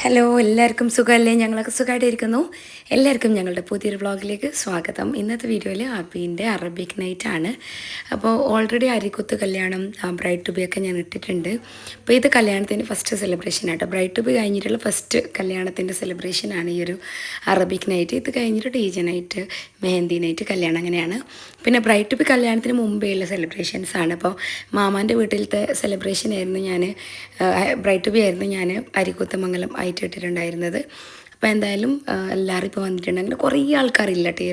Hello എല്ലാവർക്കും സുഖമല്ലേ? ഞങ്ങളൊക്കെ സുഖമായിട്ടിരിക്കുന്നു. എല്ലാവർക്കും ഞങ്ങളുടെ പുതിയൊരു വ്ളോഗിലേക്ക് സ്വാഗതം. ഇന്നത്തെ വീഡിയോയിൽ അബീൻ്റെ അറബിക് നൈറ്റ് ആണ്. അപ്പോൾ ഓൾറെഡി അരിക്കുത്ത് കല്യാണം ബ്രൈഡ് ടു ബി ഒക്കെ ഞാൻ ഇട്ടിട്ടുണ്ട്. അപ്പോൾ ഇത് കല്യാണത്തിൻ്റെ ഫസ്റ്റ് സെലിബ്രേഷൻ ആട്ടോ. ബ്രൈഡ് ടു ബി കഴിഞ്ഞിട്ടുള്ള ഫസ്റ്റ് കല്യാണത്തിൻ്റെ സെലിബ്രേഷനാണ് ഈ ഒരു അറബിക് നൈറ്റ്. ഇത് കഴിഞ്ഞിട്ട് DJ നൈറ്റ്, മെഹന്തി നൈറ്റ്, കല്യാണം അങ്ങനെയാണ്. പിന്നെ ബ്രൈഡ് ടു ബി കല്യാണത്തിന് മുമ്പേ ഉള്ള സെലിബ്രേഷൻസ് ആണ്. അപ്പോൾ മാമാൻ്റെ വീട്ടിലത്തെ സെലിബ്രേഷൻ ആയിരുന്നു ബ്രൈഡ് ടു ബി ആയിരുന്നു ഞാൻ അരിക്കുത്ത് മംഗലം ആയിട്ട് ഇട്ടിട്ടുണ്ടായിരുന്നത്. അപ്പോൾ എന്തായാലും എല്ലാവരും ഇപ്പോൾ വന്നിട്ടുണ്ട്. അങ്ങനെ കുറേ ആൾക്കാരില്ല കേട്ടോ ഈ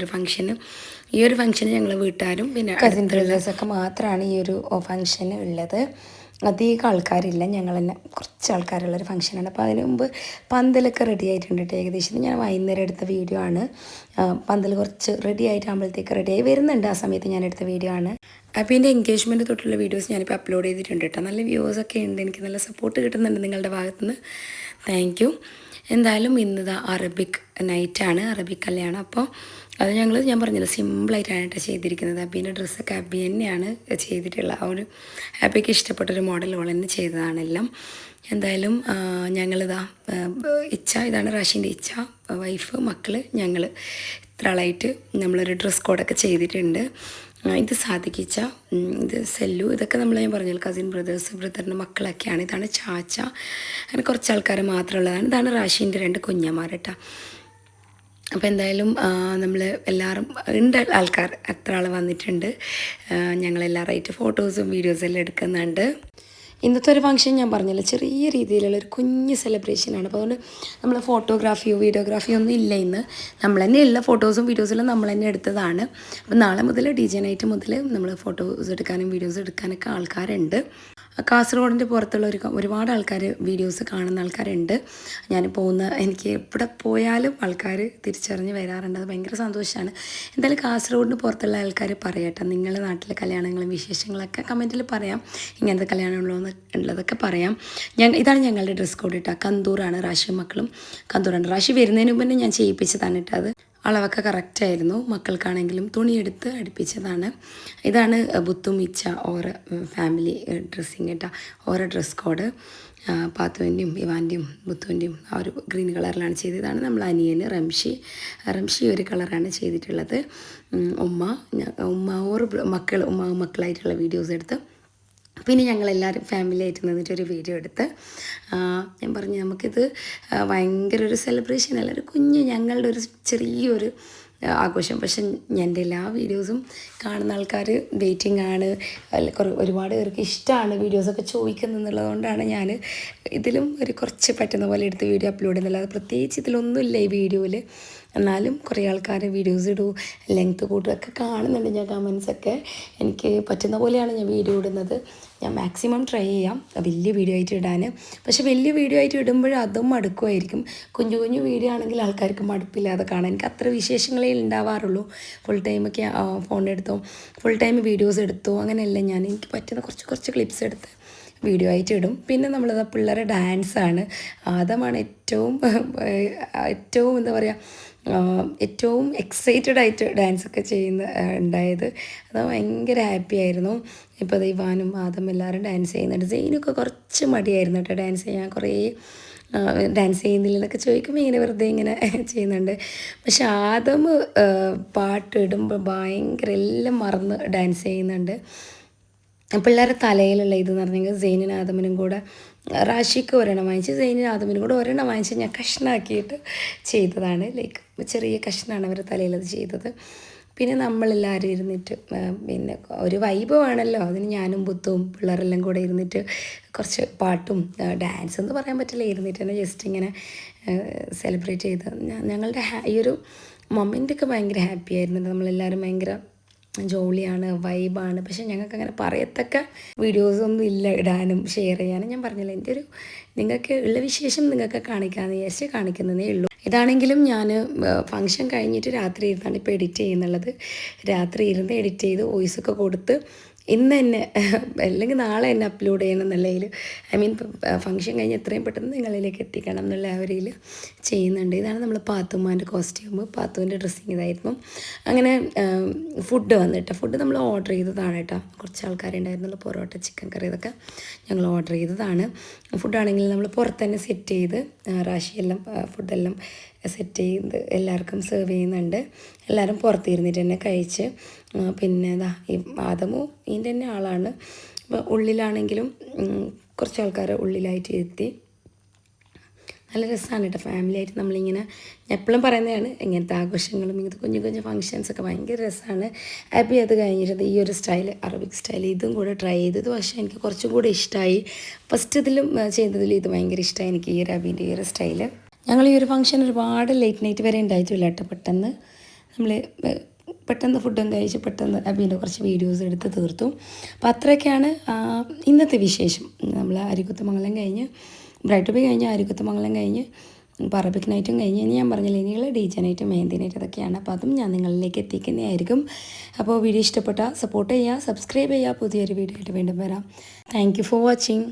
ഒരു ഫംഗ്ഷന് ഞങ്ങൾ വീട്ടുകാരും പിന്നെ കസിൻ ബ്രദേഴ്സൊക്കെ മാത്രമാണ് ഈ ഒരു ഫംഗ്ഷന് ഉള്ളത്. അധികം ആൾക്കാരില്ല, ഞങ്ങൾ തന്നെ കുറച്ച് ആൾക്കാരുള്ളൊരു ഫംഗ്ഷനാണ്. അപ്പോൾ അതിന് മുമ്പ് പന്തലൊക്കെ റെഡി ആയിട്ടുണ്ട് കേട്ടോ. ഏകദേശം ഞാൻ വൈകുന്നേരം എടുത്ത വീഡിയോ ആണ്. പന്തൽ കുറച്ച് റെഡി ആയിട്ടാകുമ്പോഴത്തേക്ക് റെഡിയായി വരുന്നുണ്ട്. ആ സമയത്ത് ഞാൻ എടുത്ത വീഡിയോ ആണ്. അപ്പോൾ എൻ്റെ എൻഗേജ്മെൻറ്റ് തൊട്ടുള്ള വീഡിയോസ് ഞാനിപ്പോൾ അപ്ലോഡ് ചെയ്തിട്ടുണ്ട് കേട്ടോ. നല്ല വ്യൂസൊക്കെ ഉണ്ട്, എനിക്ക് നല്ല സപ്പോർട്ട് കിട്ടുന്നുണ്ട് നിങ്ങളുടെ ഭാഗത്തുനിന്ന്. Thank you. എന്തായാലും ഇന്നിതാ അറബിക് നൈറ്റാണ്, അറബിക് കല്യാണം. അപ്പോൾ അത് ഞാൻ പറഞ്ഞില്ല, സിമ്പിളായിട്ടാണ് കേട്ടോ ചെയ്തിരിക്കുന്നത്. അബീൻ്റെ ഡ്രസ്സൊക്കെ അബി തന്നെയാണ് ചെയ്തിട്ടുള്ളത്. ആ ഒരു അബിക്ക് ഇഷ്ടപ്പെട്ടൊരു മോഡൽ ഓൾ തന്നെ ചെയ്തതാണെല്ലാം. എന്തായാലും ഞങ്ങളിതാ ഇതാണ് റാഷിൻ്റെ വൈഫ്, മക്കൾ, ഞങ്ങൾ ഇത്ര ആളായിട്ട് നമ്മളൊരു ഡ്രസ് കോഡൊക്കെ ചെയ്തിട്ടുണ്ട്. ഇത് സാധിക്കിച്ച, ഇത് സെല്ലു, ഇതൊക്കെ ഞാൻ പറഞ്ഞല്ലോ കസിൻ ബ്രദറിൻ്റെ മക്കളൊക്കെയാണ്. ഇതാണ് ചാച്ച, അങ്ങനെ കുറച്ച് ആൾക്കാർ മാത്രമുള്ളതാണ്. ഇതാണ് റാഷീൻ്റെ 2 കുഞ്ഞന്മാർ കേട്ടോ. അപ്പോൾ എന്തായാലും നമ്മൾ എല്ലാവരും ഉണ്ട്, ആൾക്കാർ എത്ര ആൾ വന്നിട്ടുണ്ട്. ഞങ്ങളെല്ലാവരായിട്ട് ഫോട്ടോസും വീഡിയോസും എല്ലാം എടുക്കുന്നുണ്ട്. ഇന്നത്തെ ഒരു ഫംഗ്ഷൻ ഞാൻ പറഞ്ഞല്ലോ, ചെറിയ രീതിയിലുള്ള ഒരു കുഞ്ഞ് സെലിബ്രേഷനാണ്. അപ്പോൾ അതുകൊണ്ട് നമ്മൾ ഫോട്ടോഗ്രാഫിയോ വീഡിയോഗ്രാഫിയോ ഒന്നും ഇല്ല ഇന്ന്. നമ്മൾ തന്നെ എല്ലാ ഫോട്ടോസും വീഡിയോസെല്ലാം നമ്മൾ തന്നെ എടുത്തതാണ്. അപ്പോൾ നാളെ മുതൽ DJ നൈറ്റ് മുതൽ നമ്മൾ ഫോട്ടോസ് എടുക്കാനും വീഡിയോസ് എടുക്കാനൊക്കെ ആൾക്കാരുണ്ട്. കാസർഗോഡിൻ്റെ പുറത്തുള്ള ഒരുപാട് ആൾക്കാർ വീഡിയോസ് കാണുന്ന ആൾക്കാരുണ്ട്. എനിക്ക് എവിടെ പോയാലും ആൾക്കാർ തിരിച്ചറിഞ്ഞ് വരാറുണ്ട്. അത് ഭയങ്കര സന്തോഷമാണ്. എന്തായാലും കാസർഗോഡിന് പുറത്തുള്ള ആൾക്കാർ പറയട്ടെ, നിങ്ങളുടെ നാട്ടിലെ കല്യാണങ്ങളും വിശേഷങ്ങളൊക്കെ കമൻറ്റിൽ പറയാം. ഇങ്ങനത്തെ ഉള്ളതൊക്കെ പറയാം. ഇതാണ് ഞങ്ങളുടെ ഡ്രസ് കോഡ് കേട്ടോ. കന്തൂറാണ്, റാശി മക്കളും കന്തൂറാണ്. റാശി വരുന്നതിന് മുമ്പ് തന്നെ ഞാൻ ചെയ്യിപ്പിച്ചതാണ് കേട്ടോ. അത് അളവൊക്കെ കറക്റ്റായിരുന്നു. മക്കൾക്കാണെങ്കിലും തുണിയെടുത്ത് അടുപ്പിച്ചതാണ്. ഇതാണ് ബുത്തും ഓരോ ഫാമിലി ഡ്രസ്സിങ് കേട്ടോ. ഓരോ ഡ്രസ് കോഡ് പാത്തുവിൻ്റെയും ഇവാൻ്റെയും ബുത്തുവിൻ്റെയും ആ ഒരു ഗ്രീൻ കളറിലാണ് ചെയ്തത്. ഇതാണ് നമ്മൾ അനിയന് റംഷി ഒരു കളറാണ് ചെയ്തിട്ടുള്ളത്. മക്കളായിട്ടുള്ള വീഡിയോസ് എടുത്ത്, പിന്നെ ഞങ്ങളെല്ലാവരും ഫാമിലി ആയിട്ട് നിന്നിട്ടൊരു വീഡിയോ എടുത്ത് ഞാൻ പറഞ്ഞു നമുക്കിത് ഭയങ്കര ഒരു സെലിബ്രേഷൻ അല്ല, ഒരു ഞങ്ങളുടെ ഒരു ചെറിയൊരു ആഘോഷം. പക്ഷെ എൻ്റെ എല്ലാ വീഡിയോസും കാണുന്ന ആൾക്കാർ വെയിറ്റിംഗ് ആണ്. ഒരുപാട് പേർക്ക് ഇഷ്ടമാണ് വീഡിയോസൊക്കെ ചോദിക്കുന്നുള്ളതുകൊണ്ടാണ് ഞാൻ ഇതിലും കുറച്ച് പറ്റുന്ന പോലെ എടുത്ത് വീഡിയോ അപ്ലോഡ് ചെയ്യുന്നില്ല. പ്രത്യേകിച്ച് ഇതിലൊന്നുമില്ല ഈ വീഡിയോയിൽ. എന്നാലും കുറേ ആൾക്കാർ വീഡിയോസ് ഇടൂ, ലെങ്ത്ത് കൂട്ടുമൊക്കെ കാണുന്നുണ്ട്. ഞാൻ കമൻസൊക്കെ എനിക്ക് പറ്റുന്ന പോലെയാണ് ഞാൻ വീഡിയോ ഇടുന്നത്. ഞാൻ മാക്സിമം ട്രൈ ചെയ്യാം വലിയ വീഡിയോ ആയിട്ട് ഇടാൻ. പക്ഷേ വലിയ വീഡിയോ ആയിട്ട് ഇടുമ്പോൾ അതും മടുക്കുമായിരിക്കും. കുഞ്ഞു വീഡിയോ ആണെങ്കിൽ ആൾക്കാർക്ക് മടുപ്പില്ലാതെ കാണാൻ. എനിക്ക് അത്ര വിശേഷങ്ങളേ ഉണ്ടാവാറുള്ളൂ. ഫുൾ ടൈമൊക്കെ ഫോണെടുത്തോ, ഫുൾ ടൈം വീഡിയോസ് എടുത്തോ, അങ്ങനെയല്ല. എനിക്ക് പറ്റുന്ന കുറച്ച് ക്ലിപ്സ് എടുത്ത് വീഡിയോ ആയിട്ട് ഇടും. പിന്നെ നമ്മളത് പിള്ളേരുടെ ഡാൻസാണ്. അതാണ് ഏറ്റവും എന്താ പറയുക, ഏറ്റവും എക്സൈറ്റഡ് ആയിട്ട് ഡാൻസൊക്കെ ഉണ്ടായത്. അത് ഭയങ്കര ഹാപ്പി ആയിരുന്നു. ഇപ്പോൾ അത് ഇവാനും ആദം എല്ലാവരും ഡാൻസ് ചെയ്യുന്നുണ്ട്. സെയിനൊക്കെ കുറച്ച് മടിയായിരുന്നു കേട്ടോ ഡാൻസ് ചെയ്യാൻ. കുറേ ഡാൻസ് ചെയ്യുന്നില്ലെന്നൊക്കെ ചോദിക്കുമ്പോൾ ഇങ്ങനെ വെറുതെ ഇങ്ങനെ ചെയ്യുന്നുണ്ട്. പക്ഷെ ആദം പാട്ട് ഇടുമ്പോൾ ഭയങ്കര എല്ലാം മറന്ന് ഡാൻസ് ചെയ്യുന്നുണ്ട്. പിള്ളേരുടെ തലയിലുള്ള ഇതെന്ന് പറഞ്ഞെങ്കിൽ സെയിനും ആദമിനും കൂടെ, റാഷിക്ക് ഒരെണ്ണം വാങ്ങിച്ച് സെയിനും ആദമിനും കൂടെ ഒരെണ്ണം വാങ്ങിച്ച് ഞാൻ കഷ്ണമാക്കിയിട്ട് ചെയ്തതാണ്. ചെറിയ കഷ്ണമാണ് അവർ തലയിലത് ചെയ്തത്. പിന്നെ നമ്മളെല്ലാവരും ഇരുന്നിട്ട് പിന്നെ ഒരു വൈബ് വേണമല്ലോ, അതിന് ഞാനും ബുദ്ധവും പിള്ളേരെല്ലാം കൂടെ ഇരുന്നിട്ട് കുറച്ച് പാട്ടും ഡാൻസ് എന്ന് പറയാൻ പറ്റില്ല, ഇരുന്നിട്ട് തന്നെ ജസ്റ്റ് ഇങ്ങനെ സെലിബ്രേറ്റ് ചെയ്ത് ഞങ്ങളുടെ ഈ ഒരു മൊമെൻ്റൊക്കെ ഭയങ്കര ഹാപ്പി ആയിരുന്നു. നമ്മളെല്ലാവരും ഭയങ്കര ജോളിയാണ്, വൈബാണ്. പക്ഷെ ഞങ്ങൾക്ക് അങ്ങനെ പറയത്തക്ക വീഡിയോസൊന്നും ഇല്ല ഇടാനും ഷെയർ ചെയ്യാനും. ഞാൻ പറഞ്ഞില്ല, എൻ്റെ നിങ്ങൾക്ക് ഉള്ള വിശേഷം നിങ്ങൾക്ക് കാണിക്കാമെന്ന് വിചാരിച്ച് കാണിക്കുന്നതേ ഉള്ളൂ. ഇതാണെങ്കിലും ഞാൻ ഫംഗ്ഷൻ കഴിഞ്ഞിട്ട് രാത്രി ഇരുന്നാണ് ഇപ്പോൾ എഡിറ്റ് ചെയ്യുന്നുള്ളത്. രാത്രി ഇരുന്ന് എഡിറ്റ് ചെയ്ത് വോയിസൊക്കെ കൊടുത്ത് ഇന്ന് തന്നെ അല്ലെങ്കിൽ നാളെ തന്നെ അപ്ലോഡ് ചെയ്യണം എന്നുള്ളതിൽ ഐ മീൻ ഫംഗ്ഷൻ കഴിഞ്ഞ് എത്രയും പെട്ടെന്ന് നിങ്ങളിലേക്ക് എത്തിക്കണം എന്നുള്ള ആ ഒരു ചെയ്യുന്നുണ്ട്. ഇതാണ് നമ്മൾ പാത്തുമ്മാൻ്റെ കോസ്റ്റ്യൂം, പാത്തുവിൻ്റെ ഡ്രസ്സിങ് ഇതായിരുന്നു. അങ്ങനെ ഫുഡ് വന്നിട്ട് ഫുഡ് നമ്മൾ ഓർഡർ ചെയ്തതാണ് കേട്ടോ. കുറച്ച് ആൾക്കാരുണ്ടായിരുന്നുള്ളൂ. പൊറോട്ട, ചിക്കൻ കറി ഇതൊക്കെ ഞങ്ങൾ ഓർഡർ ചെയ്തതാണ്. ഫുഡാണെങ്കിൽ നമ്മൾ പുറത്ത് തന്നെ സെറ്റ് ചെയ്ത് റാശിയെല്ലാം ഫുഡെല്ലാം സെറ്റ് ചെയ്ത് എല്ലാവർക്കും സെർവ് ചെയ്യുന്നുണ്ട്. എല്ലാവരും പുറത്തിരുന്നിട്ട് തന്നെ കഴിച്ച് പിന്നെ ഈ ആദമു ഇതിൻ്റെ തന്നെ ആളാണ്. അപ്പോൾ ഉള്ളിലാണെങ്കിലും കുറച്ച് ആൾക്കാർ ഉള്ളിലായിട്ട് എത്തി. നല്ല രസമാണ് കേട്ടോ. ഫാമിലി ആയിട്ട് നമ്മളിങ്ങനെ എപ്പോഴും പറയുന്നതാണ് ഇങ്ങനത്തെ ആഘോഷങ്ങളും ഇങ്ങനത്തെ കുഞ്ഞു കുഞ്ഞു ഫങ്ഷൻസൊക്കെ ഭയങ്കര രസമാണ്. ഹാപ്പി അത് കഴിഞ്ഞിട്ട് ഈ ഒരു സ്റ്റൈൽ, അറബിക് സ്റ്റൈൽ ഇതും കൂടെ ട്രൈ ചെയ്തത്. പക്ഷേ എനിക്ക് കുറച്ചും കൂടെ ഇഷ്ടമായി. ഫസ്റ്റ് ഇതിലും ചെയ്തതിലും ഇത് ഭയങ്കര ഇഷ്ടമായി എനിക്ക്, ഈ ഒരു അബീൻ്റെ ഈ ഒരു സ്റ്റൈല്. ഞങ്ങൾ ഈ ഒരു ഫംഗ്ഷൻ ഒരുപാട് ലേറ്റ് നൈറ്റ് വരെ ഉണ്ടായിട്ടില്ല കേട്ടോ. പെട്ടെന്ന് ഫുഡും കഴിച്ച് പെട്ടെന്ന് അബീൻ്റെ കുറച്ച് വീഡിയോസ് എടുത്ത് തീർത്തു. അപ്പോൾ അത്രയൊക്കെയാണ് ഇന്നത്തെ വിശേഷം. നമ്മൾ അരിക്കുത്ത് മംഗലം കഴിഞ്ഞ് ബ്രൈഡ് ടു ബി കഴിഞ്ഞ് അരിക്കുത്ത് മംഗലം കഴിഞ്ഞ് അറബിക് നൈറ്റും കഴിഞ്ഞ് ഇനി ഞാൻ പറഞ്ഞില്ല ഇനിയുള്ള DJ നൈറ്റും മെഹന്തി നൈറ്റ് അതൊക്കെയാണ്. അപ്പോൾ അതും ഞാൻ നിങ്ങളിലേക്ക് എത്തിക്കുന്നതായിരിക്കും. അപ്പോൾ വീഡിയോ ഇഷ്ടപ്പെട്ടാൽ സപ്പോർട്ട് ചെയ്യുക, സബ്സ്ക്രൈബ് ചെയ്യുക. പുതിയൊരു വീഡിയോ ആയിട്ട് വീണ്ടും വരാം. Thank you for watching.